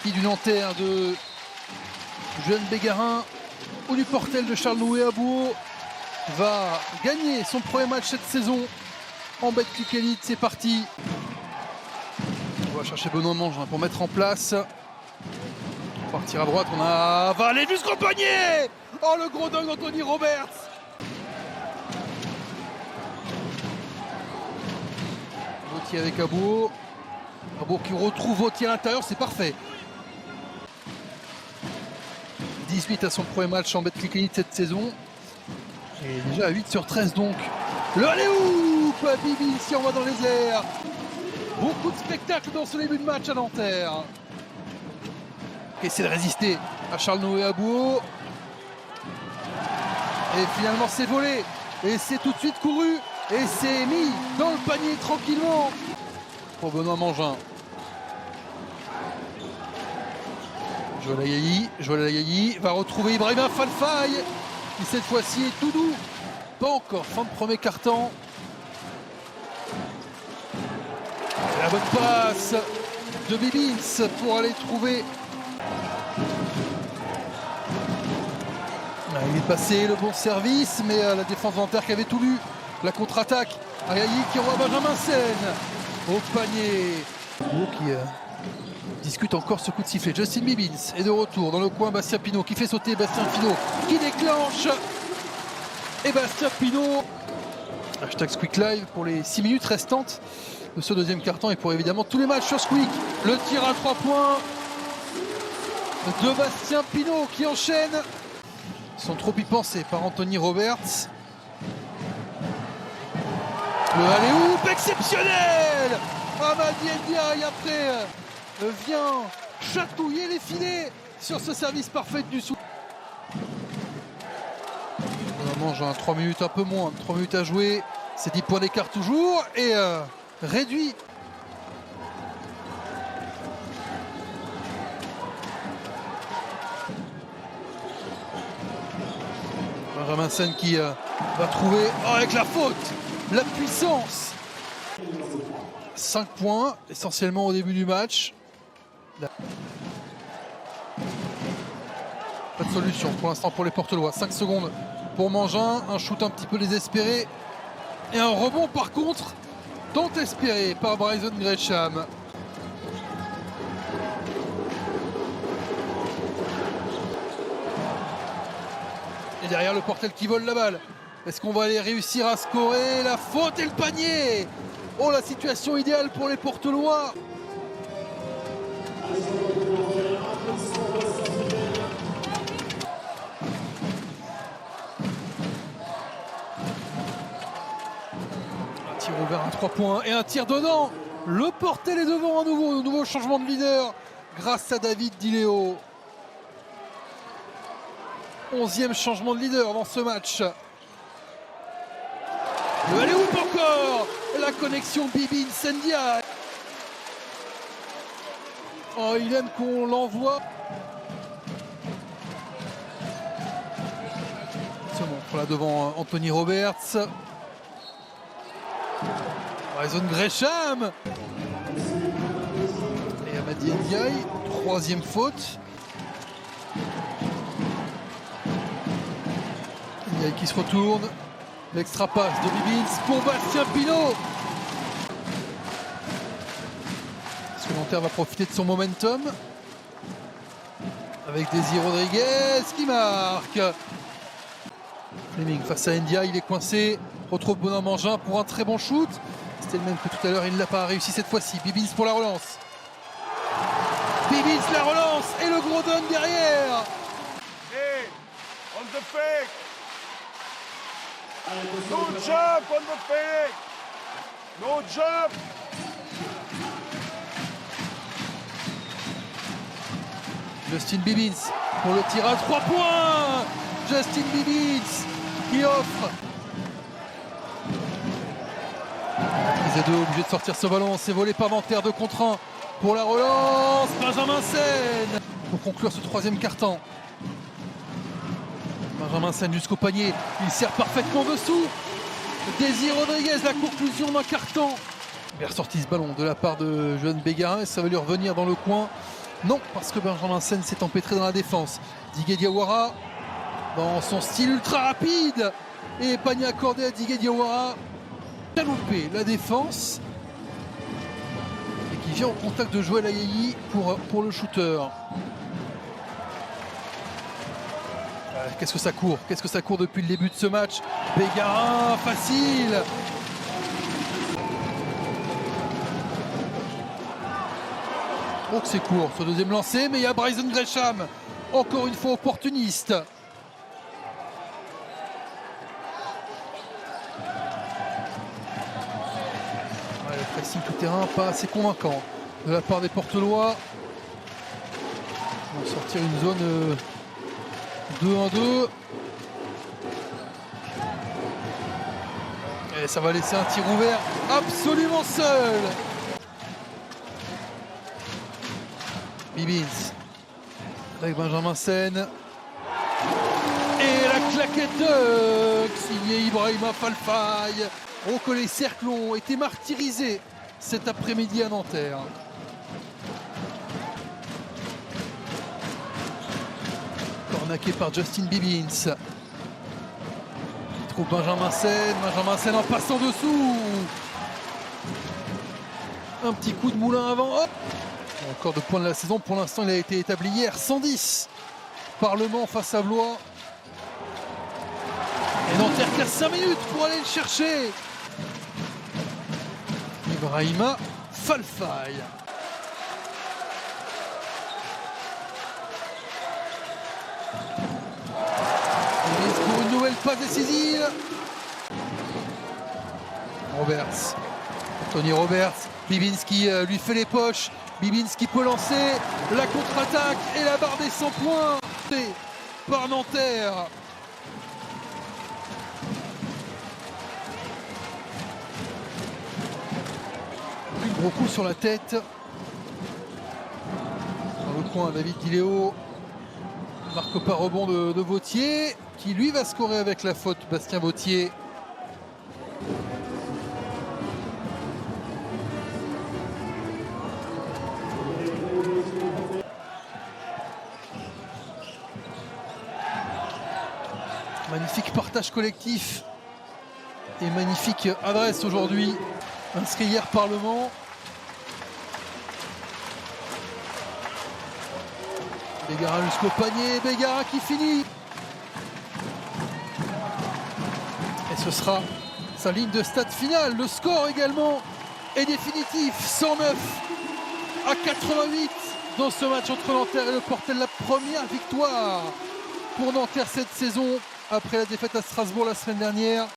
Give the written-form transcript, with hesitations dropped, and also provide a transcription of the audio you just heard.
Qui du Nanterre de Johan Bégarin ou du Portel de Charles-Louis Abouo va gagner son premier match cette saison en Betclic Elite. C'est parti. On va chercher Benoît Mangin pour mettre en place. On va partir à droite, va aller jusqu'au panier. Oh, le gros dunk d'Anthony Roberts. Vautier avec Abouo. Abouo qui retrouve Vautier à l'intérieur, c'est parfait. 18 à son premier match en Betclic Elite cette saison. Et déjà à 8 sur 13 donc. Le allez-oop, Bibi s'y envoie dans les airs. Beaucoup de spectacles dans ce début de match à Nanterre. Essaie de résister à Charles-Noé Abouo. Et finalement c'est volé. Et c'est tout de suite couru. Et c'est mis dans le panier tranquillement. Pour Benoît Mangin. Joël Ayayi va retrouver Ibrahima Falfaye qui cette fois-ci est tout doux. Pas encore, fin de premier quart-temps. La bonne passe de Bibins pour aller trouver. Il est passé le bon service, mais la défense Nanterre qui avait tout lu. La contre-attaque. Ayayi qui envoie Benjamin Sen au panier. Qui discute encore ce coup de sifflet. Justin Bibins est de retour dans le coin. Bastien Pinot qui fait sauter Bastien Pinot qui déclenche. Et Bastien Pinot. Hashtag Squeak Live pour les 6 minutes restantes de ce deuxième quart-temps et pour évidemment tous les matchs sur Squeak. Le tir à 3 points de Bastien Pinot qui enchaîne. Ils sont trop y pensés par Anthony Roberts. Le alley-oop exceptionnel. Amadi Ndiaye après vient chatouiller les filets sur ce service parfait du sous. Vraiment, j'ai 3 minutes, un peu moins, 3 minutes à jouer. C'est 10 points d'écart toujours et réduit. Benjamin Sen qui va trouver avec la faute, la puissance. 5 points, essentiellement au début du match. Pas de solution pour l'instant pour les Portelois. 5 secondes pour Mangin, un shoot un petit peu désespéré. Et un rebond par contre, tant espéré par Bryson Gresham. Et derrière le Portel qui vole la balle. Est-ce qu'on va aller réussir à scorer? La faute et le panier. Oh, la situation idéale pour les Portelois. Un tir ouvert à 3 points et un tir donnant. Le Portel est devant à nouveau changement de leader grâce à David Diléo. 11e changement de leader dans ce match. Le alley-oop encore. La connexion Bibins Ndiaye. Oh, il aime qu'on l'envoie. Se montre là devant Anthony Roberts. Bryson Gresham. Et Amadi Ndiaye. 3e faute. Ndiaye qui se retourne. L'extra passe de Bibins pour Bastien Pinot. Est-ce que Nanterre va profiter de son momentum? Avec Désir Rodriguez qui marque. Fleming face à Ndiaye, il est coincé. Retrouve Benoît Mangin pour un très bon shoot. C'était le même que tout à l'heure, il ne l'a pas réussi cette fois-ci. Bibins pour la relance. Bibins la relance et le gros dunk derrière. Hey, on the fake. No jump on the fake. No jump. Justin Bibins pour le tir à 3 points. Justin Bibins qui offre. Les deux obligés de sortir ce ballon. C'est volé par Nanterre 2 contre 1 pour la relance. Benjamin Sen pour conclure ce 3e quart-temps. Benjamin Sen jusqu'au panier. Il sert parfaitement dessous. Désir Rodriguez, la conclusion d'un quart-temps. Il a ressorti ce ballon de la part de Johan Bégarin et ça va lui revenir dans le coin Non, parce que Benjamin Sène s'est empêtré dans la défense. Didier Diawara, dans son style ultra rapide, et panier accordé à Didier Diawara, qui a loupé la défense et qui vient au contact de Joël Ayayi pour le shooter. Qu'est-ce que ça court depuis le début de ce match. Bégarin, facile. Oh que c'est court ce deuxième lancé, mais il y a Bryson Gresham, encore une fois opportuniste. Le pressing tout terrain, pas assez convaincant de la part des Portelois. Ils vont sortir une zone 2-1-2. Et ça va laisser un tir ouvert absolument seul. Bibbins avec Benjamin Sène. Et la claquette de signé Ibrahima Fall-Faye. Oh que les cercles ont été martyrisés cet après-midi à Nanterre. Cornaqué par Justin Bibbins. Il trouve Benjamin Sène en passant dessous. Un petit coup de moulin avant. Hop. Encore de points de la saison. Pour l'instant, il a été établi hier. 110 par Le Mans face à Blois. Et Nanterre qui a 5 minutes pour aller le chercher. Ibrahima Fall-Faye. Pour une nouvelle passe décisive. Roberts. Tony Roberts. Bibbins qui lui fait les poches. Bibbins qui peut lancer la contre-attaque et la barre des 100 points par Nanterre. Un gros coup sur la tête. Dans le coin, David Diléo marque pas rebond de Vautier, qui lui va scorer avec la faute. Bastien Vautier. Magnifique partage collectif et magnifique adresse aujourd'hui, inscrit hier par Le Mans. Bégarin jusqu'au panier, Bégarin qui finit. Et ce sera sa ligne de stade finale. Le score également est définitif, 109 à 88 dans ce match entre Nanterre et Le Portel. La première victoire pour Nanterre cette saison après la défaite à Strasbourg la semaine dernière.